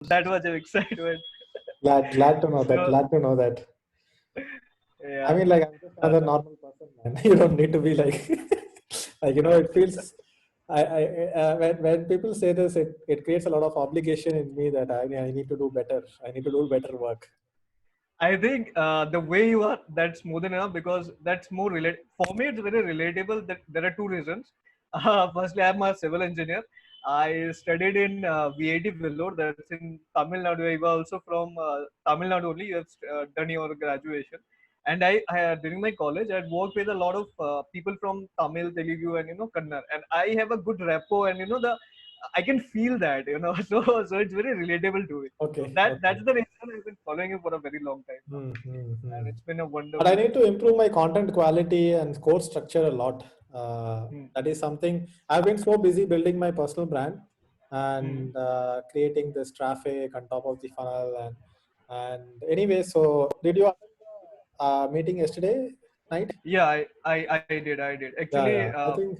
that much of excitement. Glad to know that. So Glad to know that. I yeah, mean, like, I'm just another normal person, man. You don't need to be like, like, it feels, when people say this, it creates a lot of obligation in me that I need to do better. I need to do better work. I think the way you are, that's more than enough because that's more relate. For me, it's very relatable. That there are two reasons. Firstly, I'm a civil engineer. I studied in VIT Vellore, that's in Tamil Nadu. You are also from Tamil Nadu only. You have done your graduation. And during my college, I had worked with a lot of people from Tamil, Telugu, and Kannada. And I have a good rapport, and the I can feel that, so it's very relatable to me. So Okay, that's okay. the reason I've been following you for a very long time now, Hmm, hmm, hmm. and it's been a But I wonderful. need to improve my content quality and course structure a lot. Hmm. That is something I've been so busy building my personal brand Hmm. and creating this traffic on top of the funnel. And anyway, so did you attend the meeting yesterday night? Yeah, I did Yeah, actually. yeah. I think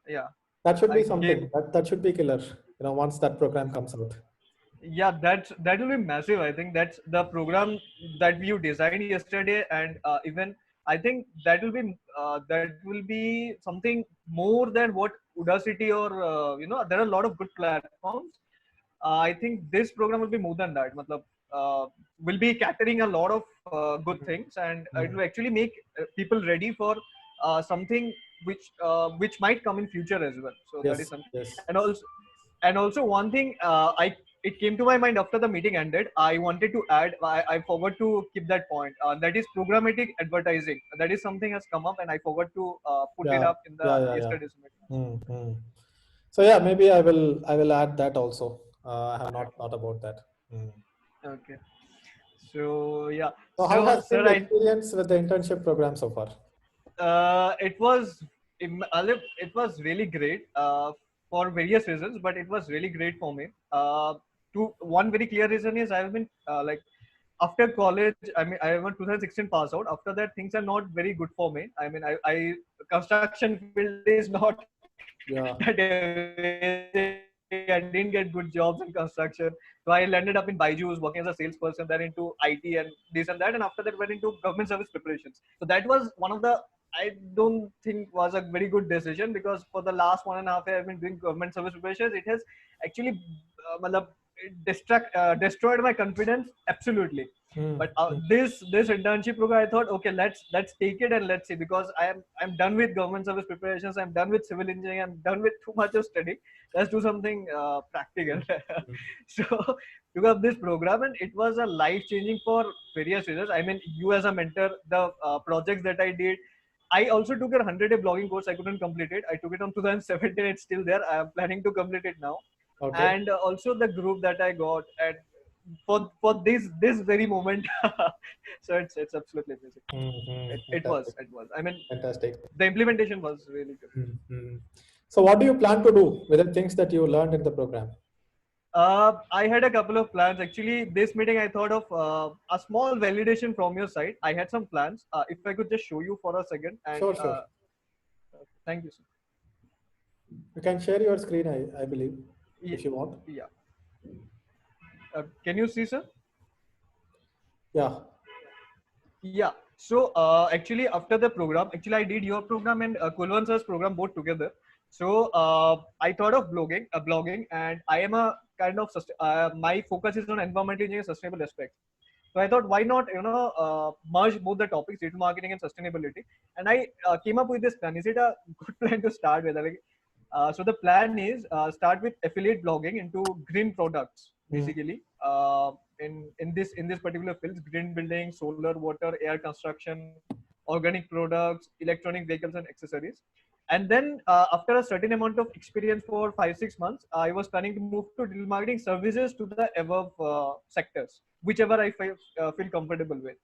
Yeah, that should I be gave. something. That should be killer. Once that program comes out. Yeah, that will be massive. I think that's the program that you designed yesterday, and even I think that will be something more than what Udacity or there are a lot of good platforms. I think this program will be more than that. Matlab, will be catering a lot of good things, and it will Hmm. actually make people ready for something which might come in future as well. So that is Yes, something, yes. and also one thing I it came to my mind after the meeting ended. I wanted to add. I forgot to keep that point. That is programmatic advertising. That is something has come up, and I forgot to put it Yeah, up in the yeah, yeah, yeah. yesterday's meeting. Hmm, hmm. So yeah, maybe I will add that also. I have not thought about that. Hmm. Okay. So yeah. So how So has been sir, the experience with the internship program so far? it was it was really great for various reasons, but it was really great for me. To one very clear reason is I've been like after college. I mean, I am a 2016 pass out. After that, things are not very good for me. I mean, I construction field is not that Yeah. amazing. I didn't get good jobs in construction, so I landed up in Byju's working as a salesperson, then into IT and this and that, and after that went into government service preparations. So that was one of the I don't think was a very good decision because for the last 1.5 years I've been doing government service preparations. It has actually matlab, destroyed my confidence absolutely. Hmm, But hmm. this internship program, I thought, okay, let's take it and let's see, because I'm done with government service preparations. I'm done with civil engineering. I'm done with too much of study. Let's do something practical. Hmm. So took up this program, and it was a life changing for various reasons. I mean, you as a mentor, the projects that I did. I also took a 100-day blogging course. I couldn't complete it. I took it on 2017. It's still there. I am planning to complete it now. Okay. And also the group that I got, and for this very moment. So it's absolutely amazing. Hmm, hmm. It was Fantastic. it was. I mean, Fantastic. the implementation was really good. Hmm, hmm. So what do you plan to do with the things that you learned in the program? I had a couple of plans. Actually, this meeting I thought of a small validation from your side. I had some plans. If I could just show you for a second, and Sure, sure. thank you, sir. You can share your screen, I believe, if you want. Yeah. Can you see, sir? Yeah. Yeah. So actually, after the program, actually I did your program and Kulwan sir's program both together. So I thought of blogging, and I am a kind of my focus is on environmental engineering and sustainable aspects. So I thought, why not merge both the topics, digital marketing and sustainability? And I came up with this plan. Is it a good plan to start with? Like, so the plan is start with affiliate blogging into green products, Hmm. basically. In this particular fields, green building, solar, water, air construction, organic products, electronic vehicles, and accessories. And then after a certain amount of experience for 5-6 months, I was planning to move to digital marketing services to the above sectors, whichever I feel comfortable with.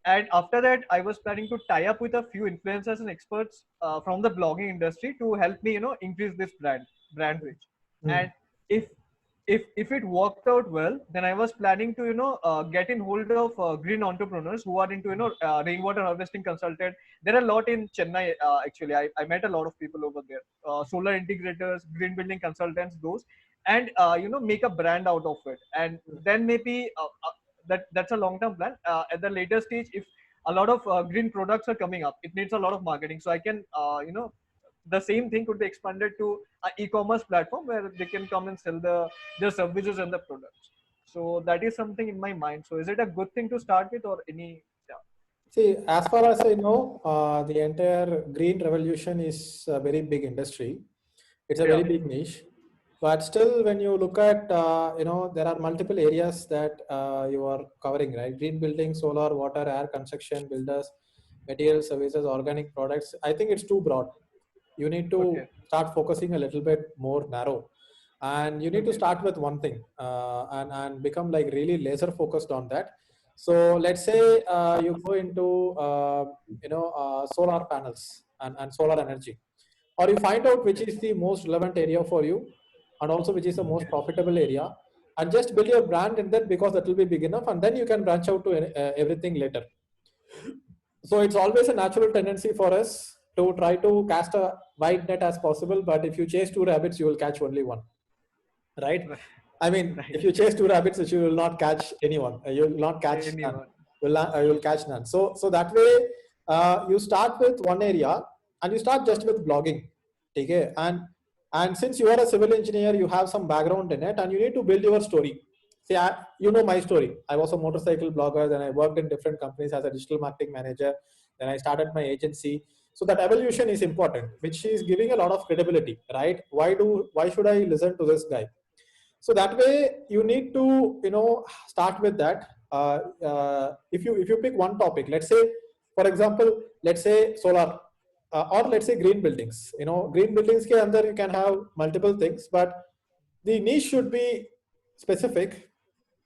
And after that, I was planning to tie up with a few influencers and experts from the blogging industry to help me, increase this brand reach. Hmm. And if if it worked out well, then I was planning to get in hold of green entrepreneurs who are into rainwater harvesting consultant. There are a lot in Chennai. Actually, I met a lot of people over there. Solar integrators, green building consultants, those. and make a brand out of it, and then maybe that's a long term plan. At the later stage, if a lot of green products are coming up, it needs a lot of marketing, so I can the same thing could be expanded to an e-commerce platform where they can come and sell their services and the products. So that is something in my mind. So is it a good thing to start with, or any? Yeah. See, as far as I know, the entire green revolution is a very big industry. It's a very Yeah. big niche. But still, when you look at, there are multiple areas that you are covering, right? Green building, solar, water, air, construction, builders, material services, organic products. I think it's too broad. You need to Okay. start focusing a little bit more narrow. And you need to Okay. start with one thing and become like really laser focused on that. So let's say you go into, solar panels and solar energy, or you find out which Okay. is the most relevant area for you and also which is the most Okay. profitable area, and just build your brand in that, because that will be big enough, and then you can branch out to everything later. So it's always a natural tendency for us to try to cast a wide net as possible, but if you chase two rabbits you will catch only one, right? Right. I mean, Right. if you chase two rabbits, you will not catch anyone. You will not catch none. Anyone. You will catch none. So that way, you start with one area and you start just with blogging. Okay? And since you are a civil engineer, you have some background in it, and you need to build your story. See, you know my story. I was a motorcycle blogger, then I worked in different companies as a digital marketing manager. Then I started my agency. So that evolution is important, which is giving a lot of credibility, right? Why should I listen to this guy? So that way you need to start with that. If you pick one topic, let's say, for example, let's say solar, or let's say green buildings. Green buildings ke under you can have multiple things, but the niche should be specific,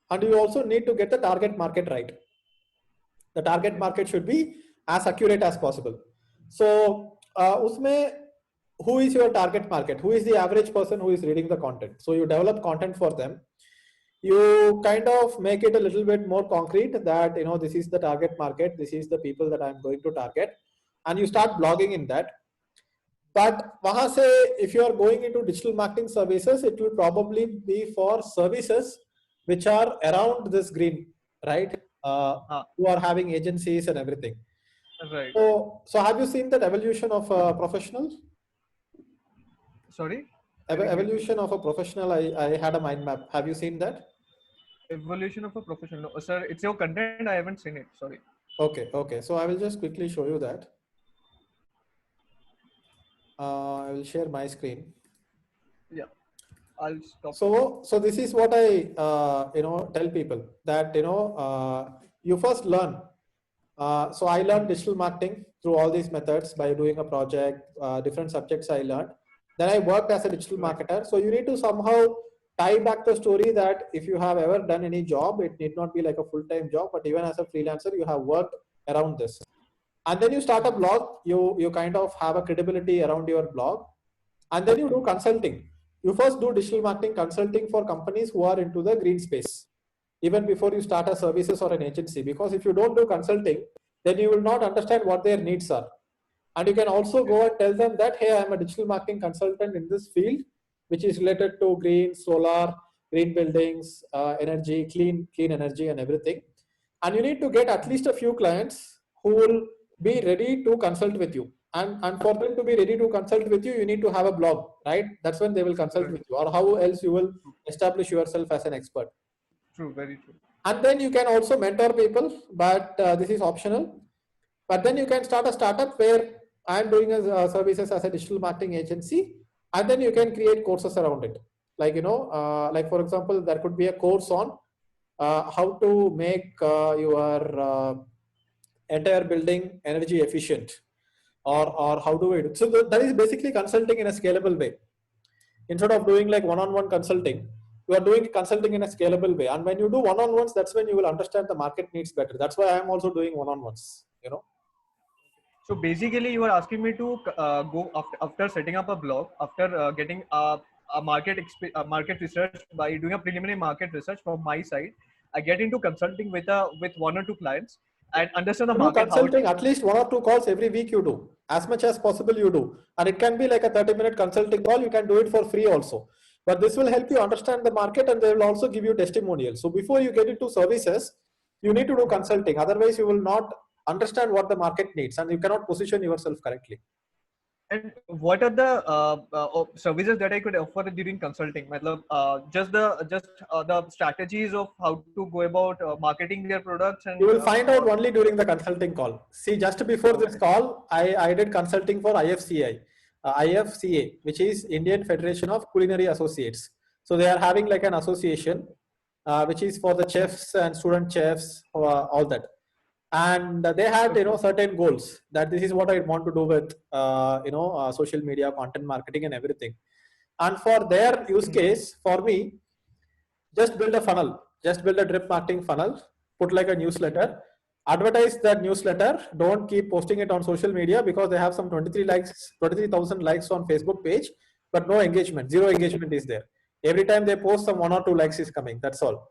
and you also need to get the target market right. The target Okay. market should be as accurate as possible. So usme, who is your target market? Who is the average person who is reading the content? So you develop content for them. You kind of make it a little bit more concrete that this is the target market, this is the people that I'm going to target, and you start blogging in that. But wahan se, if you are going into digital marketing services, it will probably be for services which are around this green, right? Who are having agencies and everything. Right. So have you seen that evolution of a professional? Sorry, I didn't get you. Evolution of a professional. I had a mind map. Have you seen that? Evolution of a professional. No, sir, it's your content. I haven't seen it. Sorry. Okay. So I will just quickly show you that. I will share my screen. Yeah, I'll stop. So this is what I tell people that you first learn. So I learned digital marketing through all these methods by doing a project, different subjects I learned. Then I worked as a digital Right. marketer. So you need to somehow tie back the story that if you have ever done any job, it need not be like a full-time job, but even as a freelancer, you have worked around this. And then you start a blog, you kind of have a credibility around your blog, and then you do consulting. You first do digital marketing consulting for companies who are into the green space, even before you start a services or an agency, because if you don't do consulting, then you will not understand what their needs are. And you can also Okay. go and tell them that, hey, I'm a digital marketing consultant in this field, which is related to green, solar, green buildings, energy, clean energy and everything. And you need to get at least a few clients who will be ready to consult with you. And for them to be ready to consult with you, you need to have a blog, right? That's when they will consult Right. with you, or how else you will establish yourself as an expert. True. Very true. And then you can also mentor people, but this is optional. But then you can start a startup where I'm doing a services as a digital marketing agency, and then you can create courses around it. Like like for example, there could be a course on how to make your entire building energy efficient, or how do we do. So that is basically consulting in a scalable way. Instead of doing like one-on-one consulting, you are doing consulting in a scalable way. And when you do one-on-ones, that's when you will understand the market needs better. That's why I'm also doing one-on-ones. So basically, you are asking me to go after setting up a blog, after getting a market research by doing a preliminary market research from my side. I get into consulting with one or two clients and understand the You do market how it consulting, is. at least one or two calls every week you do. As much as possible you do. And it can be like a 30-minute consulting call. You can do it for free also. but this will help you understand the market, and they will also give you testimonials. So before you get into services, you need to do consulting. Otherwise, you will not understand what the market needs, and you cannot position yourself correctly. And what are the services that I could offer during consulting? Matlab, just the strategies of how to go about marketing their products You and will find out only during the consulting call. See, just before this okay. call, I did consulting for IFCA, which is Indian Federation of Culinary Associates. So they are having like an association, which is for the chefs and student chefs, all that. And they had, certain goals that this is what I want to do with, social media, content marketing, and everything. And for their use case, for me, just build a funnel, just build a drip marketing funnel, put like a newsletter, advertise that newsletter. Don't keep posting it on social media, because they have some 23,000 likes on Facebook page, but no engagement, zero engagement is there. Every time they post, some 1 or 2 likes is coming, that's all.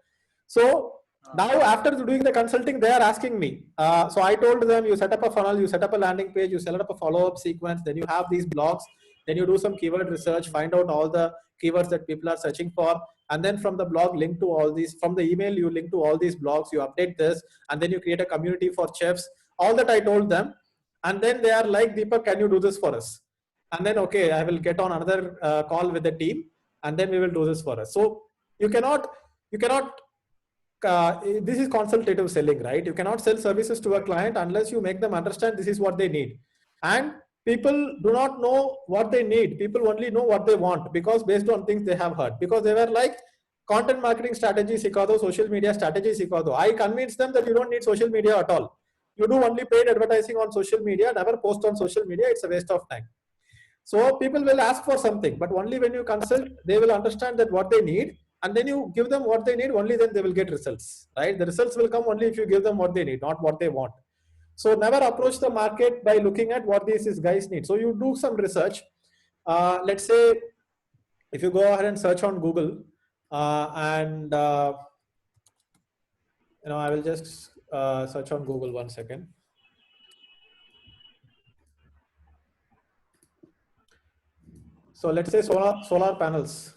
So now after doing the consulting, they are asking me, so I told them, you set up a funnel, you set up a landing page, you set up a follow-up sequence, then you have these blogs, then you do some keyword research, find out all the keywords that people are searching for, and then from the blog link to all these, from the email you link to all these blogs, you update this, and then you create a community for chefs. All that I told them, and then they are like, Deepak, can you do this for us? And then, okay, I will get on another call with the team, and then we will do this for us. So you cannot this is consultative selling, right? You cannot sell services to a client unless you make them understand this is what they need. And people do not know what they need. People only know what they want, because based on things they have heard, because they were like, content marketing strategy sikha do, social media strategy sikha do. I convinced them that you don't need social media at all. You do only paid advertising on social media, never post on social media. It's a waste of time. So people will ask for something, but only when you consult, they will understand that what they need, and then you give them what they need, only then they will get results, right? The results will come only if you give them what they need, not what they want. So never approach the market by looking at what these guys need. So you do some research. Let's say if you go ahead and search on Google, and I will just search on Google, 1 second. So let's say solar panels.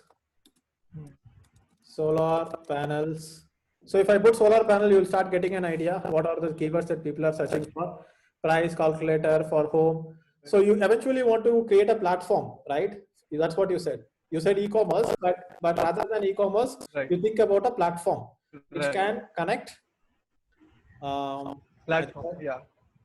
Solar panels. So if I put solar panel, you will start getting an idea what are the keywords that people are searching for. Price calculator for home. So you eventually want to create a platform, right? That's what you said. You said e-commerce, but rather than e-commerce, Right. you think about a platform which Right. can connect. Platform,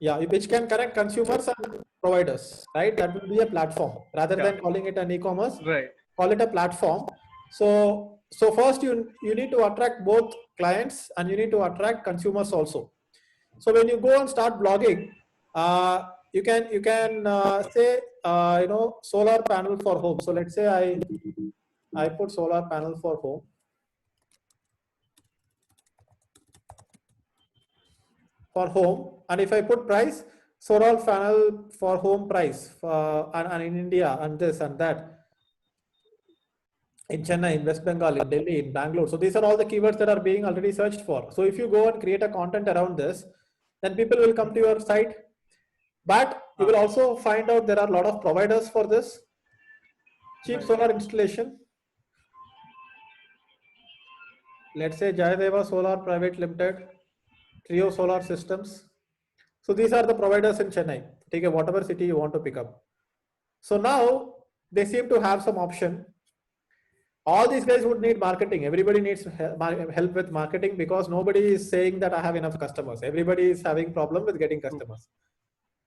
Yeah, which can connect consumers and providers, right? That will be a platform rather than calling it an e-commerce. Right. Call it a platform. So first you need to attract both clients and you need to attract consumers also. So when you go and start blogging, you can say solar panel for home. So let's say I put solar panel for home. For home, and if I put price, solar panel for home price, and in India, and this and that, in Chennai, in West Bengal, in Delhi, in Bangalore. So these are all the keywords that are being already searched for. So if you go and create a content around this, then people will come to your site. But you will also find out there are a lot of providers for this. Cheap solar installation. Let's say Jayadeva Solar Private Limited, Trio Solar Systems. So these are the providers in Chennai. Take a whatever city you want to pick up. So now they seem to have some option. All these guys would need marketing. Everybody needs help with marketing, because nobody is saying that I have enough customers. Everybody is having problem with getting customers.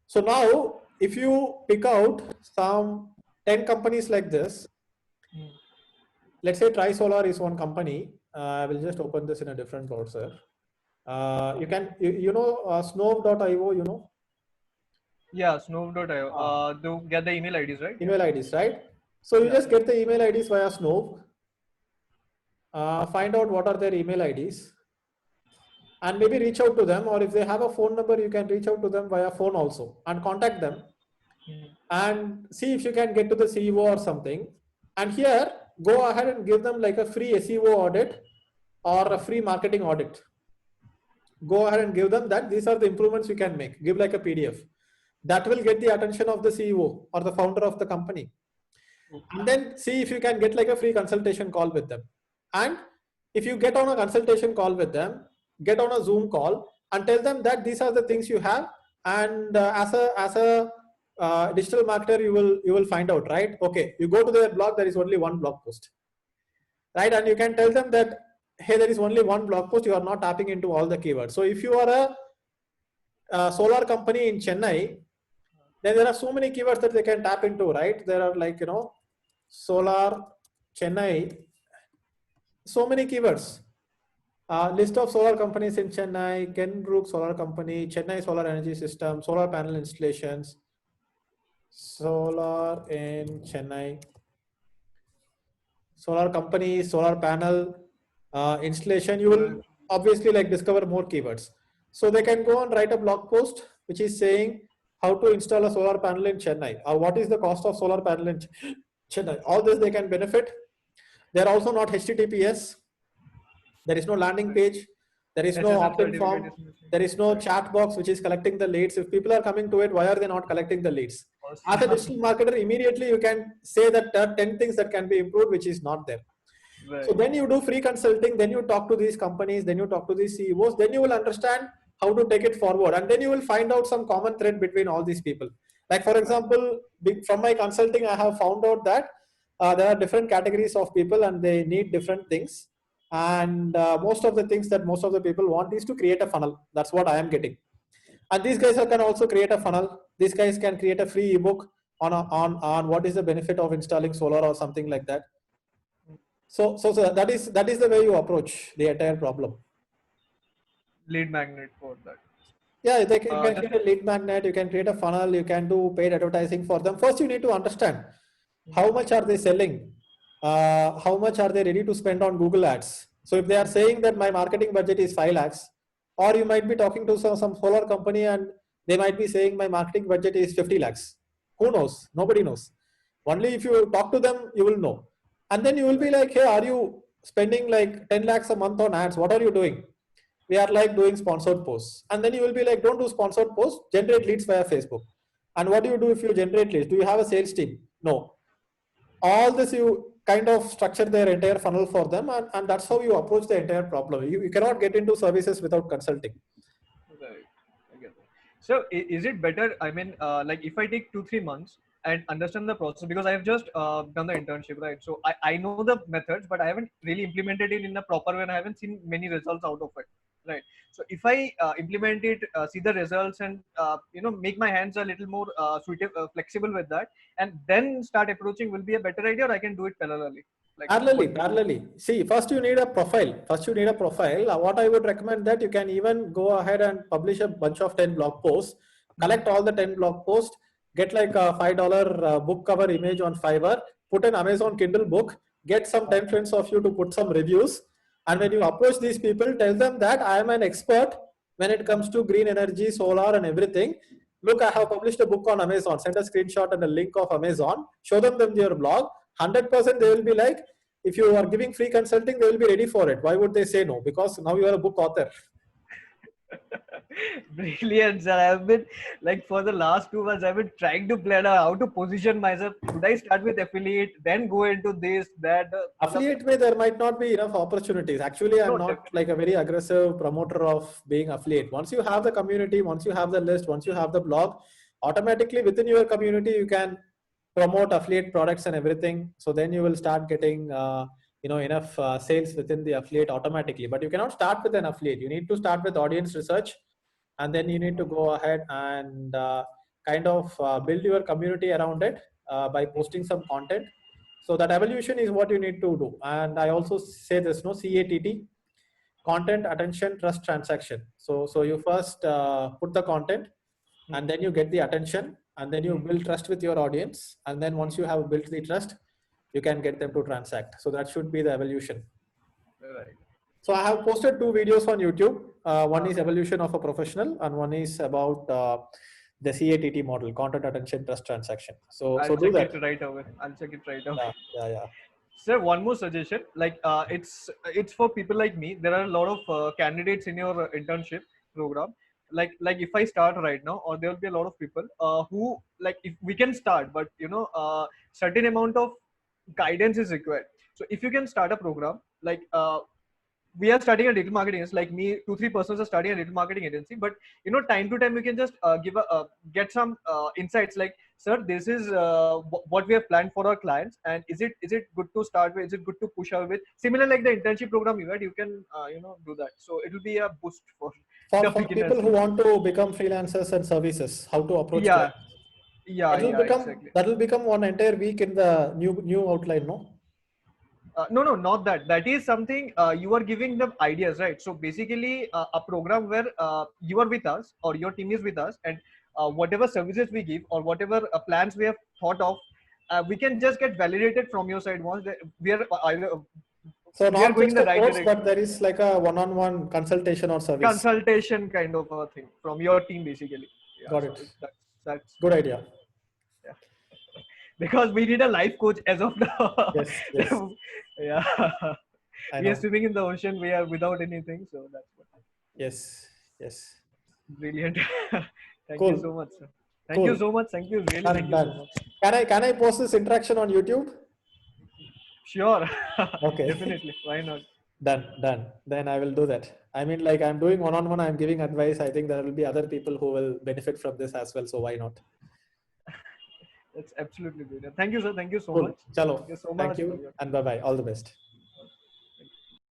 So now if you pick out some 10 companies like this, let's say Trisolar is one company. I will just open this in a different browser. You can, Snove.io, Yeah, Snove.io. To get the email IDs, right? Email IDs, right? So you just get the email IDs via Snove. Find out what are their email IDs, and maybe reach out to them, or if they have a phone number, you can reach out to them via phone also and contact them and see if you can get to the CEO or something. And here, go ahead and give them like a free SEO audit or a free marketing audit. Go ahead and give them that. These are the improvements you can make. Give like a PDF. That will get the attention of the CEO or the founder of the company. and then see if you can get like a free consultation call with them. And if you get on a consultation call with them, get on a Zoom call and tell them that these are the things you have. And as a digital marketer, you will find out, right? Okay, you go to their blog, there is only one blog post, right? And you can tell them that, hey, there is only one blog post, you are not tapping into all the keywords. So if you are a solar company in Chennai, then there are so many keywords that they can tap into, right? There are like, solar Chennai, so many keywords. List of solar companies in Chennai, Ken Brook Solar Company, Chennai Solar Energy System, solar panel installations, solar in Chennai, solar company, solar panel installation. You will obviously like discover more keywords. So they can go and write a blog post which is saying how to install a solar panel in Chennai, or what is the cost of solar panel in Chennai. All this they can benefit. They're also not HTTPS. There is no landing page. There is no opt-in form. There is no chat box which is collecting the leads. If people are coming to it, why are they not collecting the leads? As a digital marketer, immediately you can say that there are 10 things that can be improved, which is not there. Right. So then you do free consulting, then you talk to these companies, then you talk to these CEOs, then you will understand how to take it forward. And then you will find out some common thread between all these people. Like for example, from my consulting, I have found out that there are different categories of people and they need different things. And most of the things that most of the people want is to create a funnel. That's what I am getting. And these guys can also create a funnel. These guys can create a free ebook on what is the benefit of installing solar or something like that. So that is the way you approach the entire problem. Lead magnet for that. Yeah, they can, you can create a lead magnet. You can create a funnel. You can do paid advertising for them. First, you need to understand how much are they selling. How much are they ready to spend on Google ads? So if they are saying that my marketing budget is 5 lakhs, or you might be talking to some solar company and they might be saying my marketing budget is 50 lakhs. Who knows? Nobody knows. Only if you talk to them, you will know. And then you will be like, hey, are you spending like 10 lakhs a month on ads? What are you doing? We are like doing sponsored posts. And then you will be like, don't do sponsored posts, generate leads via Facebook. And what do you do if you generate leads? Do you have a sales team? No. All this you kind of structure their entire funnel for them, and that's how you approach the entire problem. You cannot get into services without consulting. Right. I get that. So is it better? I mean, like if I take 2-3 months and understand the process, because I have just done the internship, right? So I know the methods, but I haven't really implemented it in a proper way, and I haven't seen many results out of it, right? So if I implement it, see the results, and make my hands a little more flexible with that, and then start approaching, will be a better idea, or I can do it parallelly. Like parallelly. See, first you need a profile. What I would recommend that you can even go ahead and publish a bunch of 10 blog posts, collect all the 10 blog posts, get like a $5 book cover image on Fiverr, put an Amazon Kindle book, get some 10 friends of you to put some reviews. And when you approach these people, tell them that I am an expert when it comes to green energy, solar and everything. Look, I have published a book on Amazon. Send a screenshot and a link of Amazon. Show them your blog. 100% they will be like, if you are giving free consulting, they will be ready for it. Why would they say no? Because now you are a book author. Brilliant, sir. I've been like for the last 2 months, I've been trying to plan out how to position myself. Should I start with affiliate, then go into this, that? Affiliate way, there might not be enough opportunities. Actually, I'm not like a very aggressive promoter of being affiliate. Once you have the community, once you have the list, once you have the blog, automatically within your community, you can promote affiliate products and everything. So then you will start getting enough sales within the affiliate automatically. But you cannot start with an affiliate. You need to start with audience research, and then you need to go ahead and kind of build your community around it by posting some content. So that evolution is what you need to do. And I also say this, CATT, content, attention, trust, transaction. So you first put the content, and then you get the attention, and then you build trust with your audience. And then once you have built the trust, you can get them to transact. So that should be the evolution. Right. So I have posted 2 videos on YouTube. One is evolution of a professional, and one is about the CATT model, content, attention, trust, transaction. So do that. I'll check it right away. Yeah. Sir, one more suggestion. Like it's for people like me. There are a lot of candidates in your internship program. Like if I start right now, or there will be a lot of people who, like, if we can start, but certain amount of guidance is required. So if you can start a program like we are starting a digital marketing agency, like me, 2-3 persons are starting a digital marketing agency, but time to time we can just get some insights like, sir, this is what we have planned for our clients, and is it good to start with, is it good to push out with, similar like the internship program you had, you can do that, so it will be a boost for For the for beginners. people who want to become freelancers and services, how to approach Yeah, clients. yeah, That will yeah, become exactly. that will become one entire week in the new outline, no? No, no, not that. That is something you are giving them ideas, right? So basically, a program where you are with us or your team is with us, and whatever services we give or whatever plans we have thought of, we can just get validated from your side once we are So we are not going in just the a right course, direction. but there is like a one-on-one consultation or service. Consultation kind of a thing from your team, basically. Yeah, Got so it. that's Good idea. yeah. Because we need a life coach as of now. Yes, yes, Yeah. I We are know. swimming in the ocean, we are without anything, so that's what. Yes, yes. Brilliant. Thank you so Cool, much, sir. Thank you cool. so much. Thank you, really, thank Done, you so done. much. Can I post this interaction on YouTube? Sure. Okay. Definitely, why not? Done, done. Then I will do that. I mean, like I'm doing one-on-one, I'm giving advice. I think there will be other people who will benefit from this as well. So why not? That's absolutely brilliant. Thank you, sir. Thank you so Cool. much. Chalo. Thank you so Thank much for you your and bye bye. All the best.